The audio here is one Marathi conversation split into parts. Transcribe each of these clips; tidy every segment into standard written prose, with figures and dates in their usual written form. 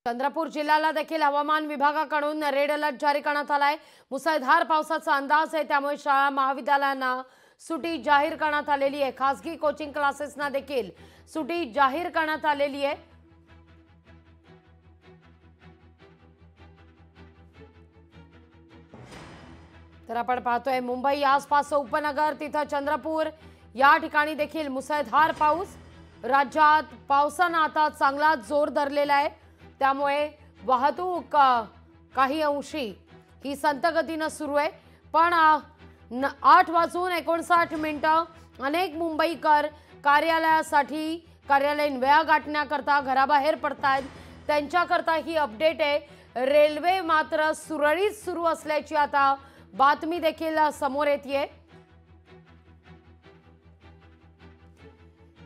चंद्रपूर जिल्ह्याला देखील हवामान विभागाकडून रेड अलर्ट जारी करण्यात आलाय। मुसळधार पावसाचा अंदाज आहे, त्यामुळे शाळा महाविद्यालयांना सुट्टी जाहीर करण्यात आलेली आहे। खासगी कोचिंग क्लासेसना देखील सुट्टी जाहीर करण्यात आलेली आहे। तर आपण पाहतोय मुंबई आसपास उपनगर तिथं चंद्रपूर या ठिकाणी देखील मुसळधार पाऊस। राज्यात पावसानं आता चांगला जोर धरलेला आहे, त्यामुळे वाहतूक काही अंशी ही संथ गतीनं सुरू आहे। पण 8:59 अनेक मुंबईकर कार्यालयीन वेळा गाठण्याकरता घराबाहेर पडतायत। त्यांच्याकरता ही अपडेट आहे। रेल्वे मात्र सुरळीत सुरू असल्याची आता बातमी देखील समोर येते।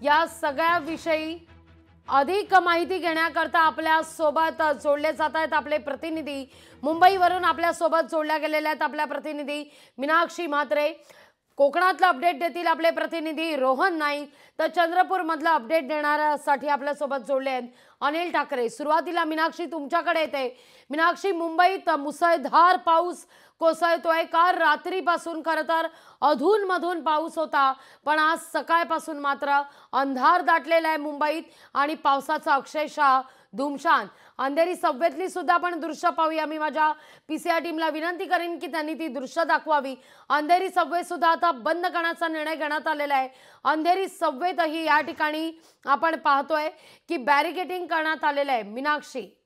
या सगळ्या विषयी अधिक माहिती घेण्याकरता आपल्या सोबत जोडले जात आहेत आपले प्रतिनिधी। मुंबईवरून आपल्या सोबत जोडल्या गेलेल्या आहेत आपल्या प्रतिनिधी मीनाक्षी म्हात्रे। कोकणातला अपडेट देतील आपले प्रतिनिधी रोहन नाईक। तर चंद्रपूर मधला अपडेट देण्यासाठी आपल्या सोबत जोडले आहेत अनिल ठाकरे। सुरुवातीला मीनाक्षी तुमच्याकडे येते। मीनाक्षी, मुंबईत मुसळधार पाऊस कोसळतोय। काल रात्रीपासून खरं तर अधूनमधून पाऊस होता, पण आज सकाळपासून मात्र अंधार दाटलेला आहे मुंबईत आणि पावसाचा अक्षरशः धुमशान। अंधेरी सबवेतली सुद्धा आपण दृश्य पाहूया। मी माझ्या पीसीआर टीमला विनंती करेन की त्यांनी ती दृश्य दाखवावी। अंधेरी सबवे सुद्धा आता बंद करण्याचा निर्णय घेण्यात आलेला आहे। अंधेरी सबवेतही या ठिकाणी आपण पाहतोय की बॅरिकेडिंग करण्यात आलेलं आहे। मीनाक्षी,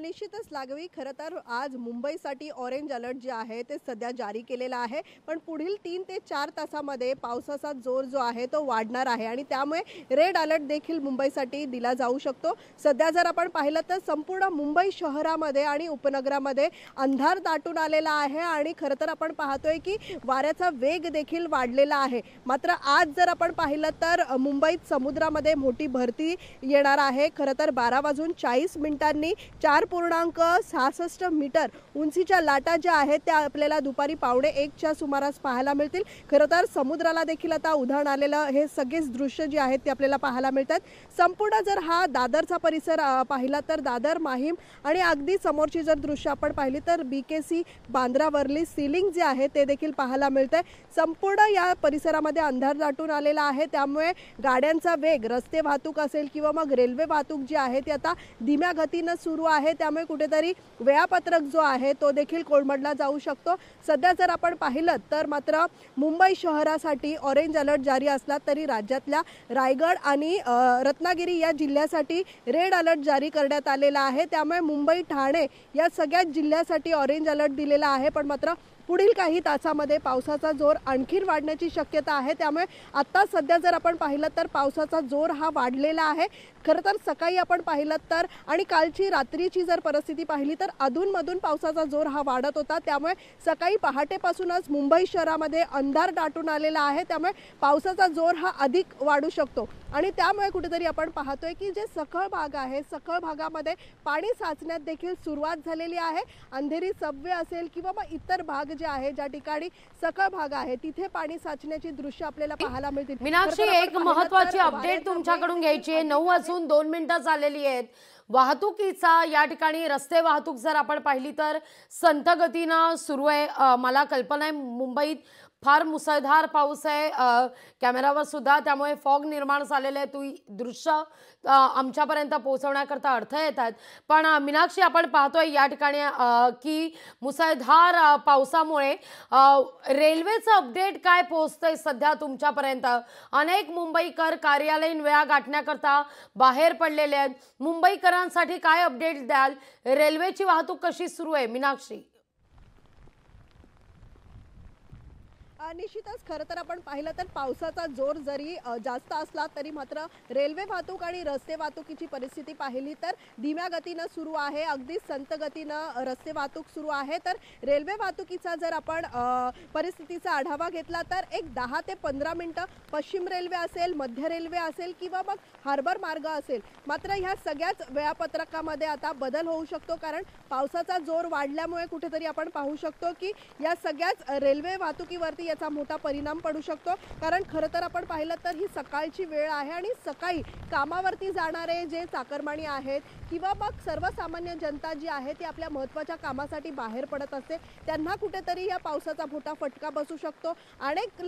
निश्चितच लागवी खरं तर आज मुंबईसाठी ऑरेंज अलर्ट जे आहे ते सध्या जारी केलेला आहे, पण पुढील 3 ते 4 तासामध्ये पावसाचा जोर जो आहे तो वाढणार आहे आणि त्यामुळे रेड अलर्ट देखील मुंबईसाठी दिला जाऊ शकतो। सध्या जर आपण पाहिलं तर संपूर्ण मुंबई शहरामध्ये आणि उपनगरामध्ये अंधार दाटून आलेला आहे आणि खरं तर आपण पाहतोय की वाऱ्याचा वेग देखील वाढलेला आहे। मात्र आज जर आपण पाहिलं तर मुंबईत समुद्रामध्ये मोठी भरती येणार आहे। खरं तर 12:40 4.66 मीटर उंचीच्या लाटा ज्या आहेत त्या आपल्याला दुपारी 1:15च्या सुमारास पाहायला मिळतील। खरं तर समुद्राला देखील आता उधाण आलेलं हे सगळेच दृश्य जे आहेत ते आपल्याला पाहायला मिळतात। संपूर्ण जर हा दादरचा परिसर पाहिला तर दादर, माहीम आणि अगदी समोरची जर दृश्य आपण पाहिली तर बीकेसी, बांद्रा वर्ली सीलिंग जे आहे ते देखील पाहायला मिळतंय। संपूर्ण या परिसरामध्ये अंधार दाटून आलेला आहे, त्यामुळे गाड्यांचा वेग, रस्ते वाहतूक असेल किंवा मग रेल्वे वाहतूक जी आहे ती आता धीम्या गतीनं सुरू आहे। त्यामुळे कुठेतरी वेळापत्रक जो आहे तो देखील कोलमडला जाऊ शकतो। सध्या जर आपण पाहिलं तर मात्र मुंबई शहरासाठी ऑरेंज अलर्ट जारी असला तरी राज्यातल्या रायगड आणि रत्नागिरी या जिल्ह्यासाठी रेड अलर्ट जारी करण्यात आलेला आहे। त्यामुळे मुंबई, ठाणे या सगळ्या जिल्ह्यासाठी ऑरेंज अलर्ट दिलेला आहे, पण मात्र पुढील काही तासामध्ये पावसाचा जोर आणखी वाढण्याची शक्यता आहे। त्यामुळे आता सध्या जर आपण पाहिलं तर पावसाचा जोर हा वाढलेला आहे। खरं तर सकाळी आपण पाहिलं तर आणि कालची रात्रीची जर परिस्थिती पाहिली तर अधूनमधून पावसाचा जोर हा वाढत होता, त्यामुळे सकाळी पहाटेपासूनच मुंबई शहरामध्ये अंधार दाटून आलेला आहे। त्यामुळे पावसाचा जोर हा अधिक वाढू शकतो आणि त्यामुळे कुठेतरी आपण पाहतोय की जे सखल भाग आहे, सखल भागामध्ये पाणी साचण्यात देखील सुरुवात झालेली आहे। अंधेरी सबवे असेल किंवा मग इतर भाग जे आहे ज्या ठिकाणी सखल भाग आहे तिथे पाणी साचण्याची दृश्य आपल्याला पाहायला मिळतील। मीनाक्षी, एक महत्त्वाची अपडेट तुमच्याकडून घ्यायची आहे। 9:02 झालेली आहेत। वाहतुकीचा या ठिकाणी रस्ते वाहतूक जर आपण पाहिली तर संथ गतीनं सुरू आहे। मला कल्पना आहे मुंबईत फार मुसळधार पाऊस आहे कॅमेरावर सुद्धा, त्यामुळे फॉग निर्माण झालेले आहे। तू दृश्य आमच्यापर्यंत पोहोचवण्याकरता अडथळे येतात। पण मीनाक्षी, आपण पाहतोय या ठिकाणी की मुसळधार पावसामुळे रेल्वेचं अपडेट काय पोहोचतंय सध्या तुमच्यापर्यंत? अनेक मुंबईकर कार्यालयीन वेळा गाठण्याकरता बाहेर पडलेले आहेत। मुंबईकरांसाठी काय अपडेट द्याल? रेल्वेची वाहतूक कशी सुरू आहे मीनाक्षी? निश्चितच खरं तर आपण पाहिलं तर पावसाचा जोर जरी जास्त असला तरी मात्र रेल्वे वाहतूक आणि रस्ते वाहतुकीची परिस्थिती पाहिली तर धीम्या गतीनं सुरू आहे। अगदी संत गतीनं रस्ते वाहतूक सुरू आहे। तर रेल्वे वाहतुकीचा जर आपण परिस्थितीचा आढावा घेतला तर एक 10 ते 15 मिनिटं पश्चिम रेल्वे असेल, मध्य रेल्वे असेल किंवा मग हार्बर मार्ग असेल, मात्र ह्या सगळ्याच वेळापत्रकामध्ये आता बदल होऊ शकतो, कारण पावसाचा जोर वाढल्यामुळे कुठेतरी आपण पाहू शकतो की या सगळ्याच रेल्वे वाहतुकीवरती याचा मोठा परिणाम पडू शकतो। कारण खरं तर आपण पाहिलं तर ही सकाळची वेळ आहे आणि सकाळी कामावरती जाणारे जे चाकरमानी आहेत किंवा मग सर्वसामान्य जनता जी आहे ती आपल्या महत्त्वाच्या कामासाठी बाहेर पडत असते, त्यांना कुठेतरी या पावसाचा मोठा फटका बसू शकतो। अनेक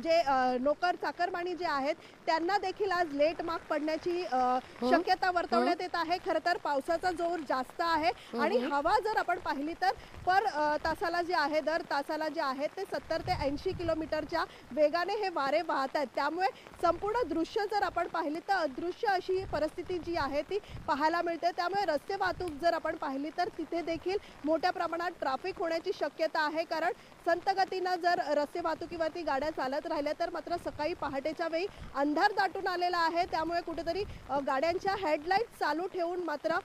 जे नोकर चाकरमानी जे आहेत त्यांना देखील आज लेट मार्क पडण्याची शक्यता वर्तवण्यात येत आहे। खरं तर पावसाचा जोर जास्त आहे आणि हवा जर आपण पाहिली तर तासाला जे आहे दर तासाला जे आहे ते 70 ते 80 किलोमीटरच्या वेगाने हे वारे वाहत आहेत। त्यामुळे संपूर्ण दृश्य जर आपण पाहिली तर अदृश्य अशी परिस्थिती जी आहे ती पाहायला मिळते। त्यामुळे रस्ते वाहतूक जर आपण पाहिली तर तिथे देखील मोठ्या प्रमाणात ट्रॅफिक होण्याची शक्यता आहे। कारण संत गतीनं जर रस्ते वाहतुकीवरती गाड्या चालत राहिल्या तर मात्र सकाळी पहाटेच्या वेळी अंधार दाटून आलेला आहे। त्यामुळे कुठेतरी गाड्यांच्या हेडलाईट चालू ठेवून मात्र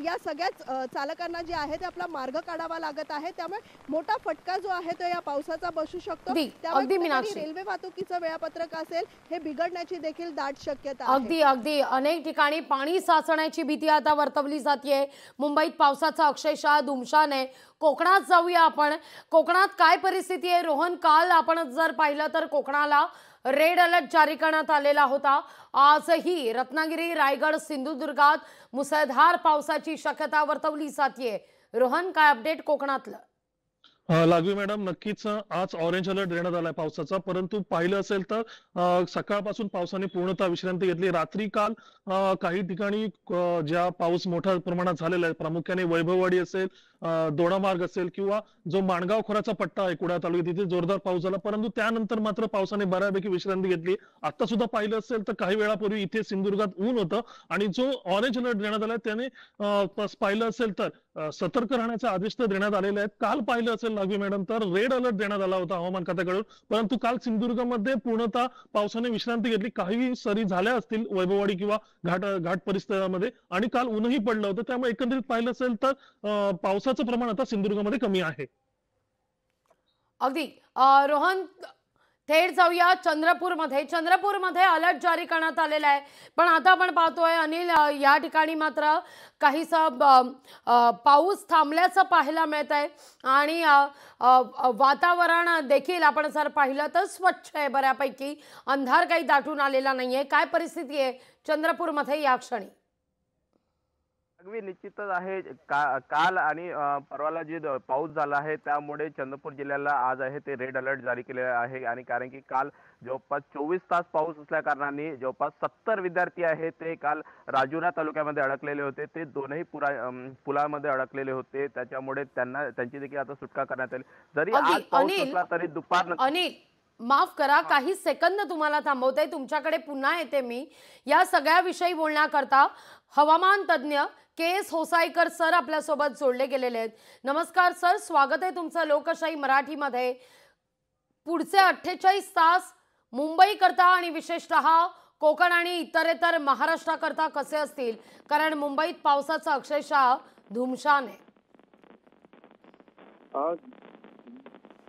या सगळ्याच चालकांना जे आहे ते आपला मार्ग काढावा लागत आहे। त्यामुळे मोठा फटका जो आहे तो या पावसाचा बसू शकतो। त्यामुळे रेल्वे वाहतुकीचं वेळापत्रक असेल हे बिघडण्याची देखील दाट शक्यता आहे। अगदी अनेक ठिकाणी पाणी साचण्याची भीती आता वर्तवली जाते। मुंबईत पावसाचा अक्षरशः धुमशान आहे। कोकणात जाऊया आपण। कोकणात काय परिस्थिती आहे रोहन? काल आपण जर पाहिलं तर कोकणाला रेड अलर्ट जारी करण्यात आलेला होता। आजही रत्नागिरी, रायगड, सिंधुदुर्गात मुसळधार पावसाची शक्यता वर्तवली जाते। रोहन, काय अपडेट कोकणातलं? लागवी मॅडम, नक्कीच आज ऑरेंज अलर्ट देण्यात आलाय पावसाचा, परंतु पाहिलं असेल तर सकाळपासून पावसाने पूर्णतः विश्रांती घेतली। रात्री काल काही ठिकाणी ज्या पाऊस मोठ्या प्रमाणात झालेला आहे, प्रामुख्याने वैभववाडी असेल, दोडामार्ग असेल किंवा जो माणगाव खोऱ्याचा पट्टा आहे कुडाळ तालुक्यात, तिथे जोरदार पाऊस झाला, परंतु त्यानंतर मात्र पावसाने बऱ्यापैकी विश्रांती घेतली। आता सुद्धा पाहिलं असेल तर काही वेळापूर्वी इथे सिंधुदुर्गात ऊन होतं आणि जो ऑरेंज अलर्ट देण्यात आलाय त्याने पाहिलं असेल तर सतर्क राहण्याचे आदेश तर देण्यात आलेले आहेत। काल पाहिलं असेल लागवी मॅडम तर रेड अलर्ट देण्यात आला होता हवामान खात्याकडून, परंतु काल सिंधुदुर्गमध्ये पूर्णतः पावसाने विश्रांती घेतली। काही सरी झाल्या असतील वैभववाडी किंवा घाट परिसरामध्ये आणि काल ऊनही पडलं होतं। त्यामुळे एकंदरीत पाहिलं असेल तर पावसाचं प्रमाण आता सिंधुदुर्गमध्ये कमी आहे। अगदी रोहन, थेट जाऊया चंद्रपूरमध्ये अलर्ट जारी करण्यात आलेला आहे। पण आता आपण पाहतोय अनिल, या ठिकाणी मात्र काहीसा पाऊस थांबल्याचं पाहायला मिळत आहे आणि वातावरण देखील आपण जर पाहिलं तर स्वच्छ आहे बऱ्यापैकी। अंधार काही दाटून आलेला नाहीये। काय परिस्थिती आहे चंद्रपूरमध्ये या क्षणी? अगदी निश्चितच आहे। काल आणि परवाला जे पाऊस झाला आहे त्यामुळे चंद्रपूर जिल्ह्याला आज आहे ते रेड अलर्ट जारी केलेला आहे। आणि कारण की काल जवळपास 24 तास पाऊस असल्या कारणाने जवळपास 70 विद्यार्थी आहेत ते काल राजुरा तालुक्यामध्ये अडकलेले होते। ते दोनही पुलामध्ये अडकलेले होते, त्याच्यामुळे त्यांची देखील आता सुटका करण्यात आली। जरी आज पाऊस नसला तरी अनिल, माफ करा, काही सेकंद तुम्हाला थांबवते। तुमच्याकडे पुन्हा येते मी या सगळ्या विषयी बोलण्याकरता। हवामान तज्ञ के.एस. होसाईकर सर आपल्या सोबत जोडले गेलेले आहेत। नमस्कार सर, स्वागत आहे तुमचं लोकशाही मराठीमध्ये। पुढचे 48 तास मुंबई करता आणि विशेषतः कोकण आणि इतरेतर महाराष्ट्राकरता कसे असतील? कारण मुंबईत पावसाचा अक्षरशः धुमशान आहे।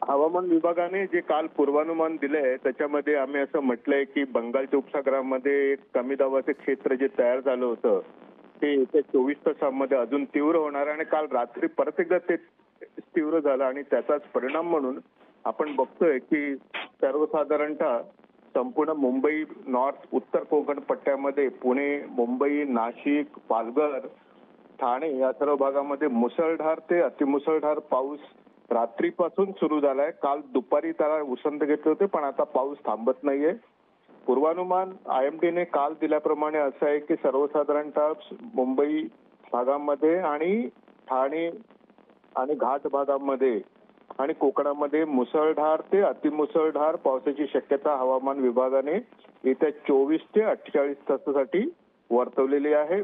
हवामान विभागाने जे काल पूर्वानुमान दिलंय त्याच्यामध्ये आम्ही असं म्हटलंय की बंगालच्या उपसागरामध्ये एक कमी दाबाचे क्षेत्र जे तयार झालं होतं ते येत्या 24 तासांमध्ये अजून तीव्र होणार आणि काल रात्री परत एकदा ते तीव्र झालं आणि त्याचाच परिणाम म्हणून आपण बघतोय की सर्वसाधारणतः संपूर्ण मुंबई नॉर्थ उत्तर कोकण पट्ट्यामध्ये पुणे, मुंबई, नाशिक, पालघर, ठाणे या सर्व भागामध्ये मुसळधार ते अतिमुसळधार पाऊस रात्रीपासून सुरू झालाय। काल दुपारी त्याला उसंत घेतले होते पण आता पाऊस थांबत नाहीये। पूर्वानुमान आयएमडीने काल दिल्याप्रमाणे असं आहे की सर्वसाधारणतः मुंबई भागामध्ये आणि ठाणे आणि घाट भागामध्ये आणि कोकणामध्ये मुसळधार ते अतिमुसळधार पावसाची शक्यता हवामान विभागाने येत्या 24 ते 48 तासासाठी वर्तवलेली आहे।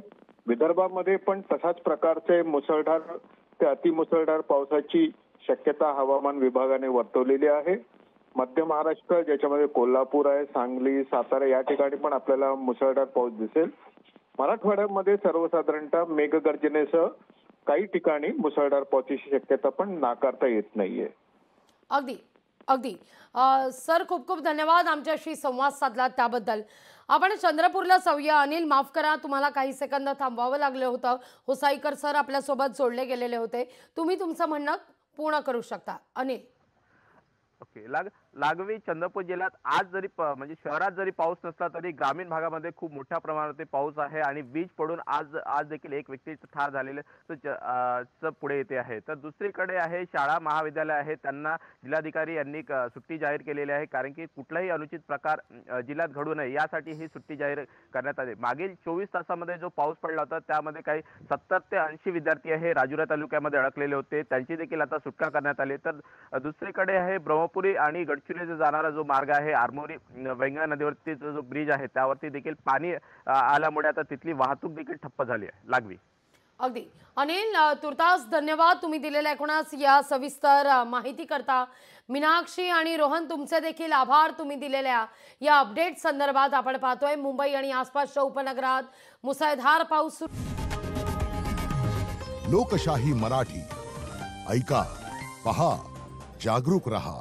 विदर्भामध्ये पण तसाच प्रकारचे मुसळधार ते अतिमुसळधार पावसाची शक्यता हवामान विभागाने वर्तवलेली आहे। मध्य महाराष्ट्र ज्याच्यामध्ये कोल्हापूर आहे, सांगली, सातारा या ठिकाणी पण आपल्याला मुसळधार पाऊस दिसेल। मराठवाड्यामध्ये सर्वसाधारणतः मेघगर्जनेसह काही ठिकाणी मुसळधार पावसाची शक्यता पण नाकारता येत नाहीये। अगदी सर, खूप खूप धन्यवाद आमच्याशी संवाद साधला त्याबद्दल। आपण चंद्रपूरला जाऊया। अनिल, माफ करा, तुम्हाला काही सेकंद थांबवावं लागलं होतं। होसाईकर सर आपल्यासोबत जोडले गेलेले होते। तुम्ही तुमचं म्हणणं पूर्ण करू शकता अनिल। ओके, लागवी चंद्रपूर जिल्ह्यात आज जरी म्हणजे शहरात जरी पाऊस नसला तरी ग्रामीण भागामध्ये खूप मोठ्या प्रमाणात पाऊस आहे आणि वीज पडून आज देखील एक व्यक्ती ठार झालेले पुढे येते आहे। तर दुसरीकडे आहे शाळा महाविद्यालय आहे त्यांना जिल्हाधिकारी यांनी सुट्टी जाहीर केलेली आहे, कारण की कुठलाही अनुचित प्रकार जिल्ह्यात घडू नये यासाठी ही सुट्टी जाहीर करण्यात आली। मागील 24 तासामध्ये जो पाऊस पडला होता त्यामध्ये काही 70 ते 80 विद्यार्थी आहे राजुरा तालुक्यामध्ये अडकलेले होते, त्यांची देखील आता सुटका करण्यात आली। तर दुसरीकडे आहे ब्रह्मपुरी आणि गडचिरोली जाणारा जो मार्ग आहे आरमोरी वेंगा नदीवरती जो ब्रिज आहे त्यावरती देखील पाणी आल्यामुळे आता तिथली वाहतूक देखील ठप्प झाली आहे। लागवी अगदी अनिल, तुर्तास धन्यवाद तुम्ही दिलेल्या एकूणच या सविस्तर माहिती करता। मीनाक्षी आणि रोहन तुमचे देखील आभार तुम्ही दिलेल्या या अपडेट संदर्भात। आपण पाहतोय मुंबई आणि आसपासच्या उपनगरात मुसळधार पाऊस। लोकशाही मराठी ऐका, पहा, जागरूक रहा।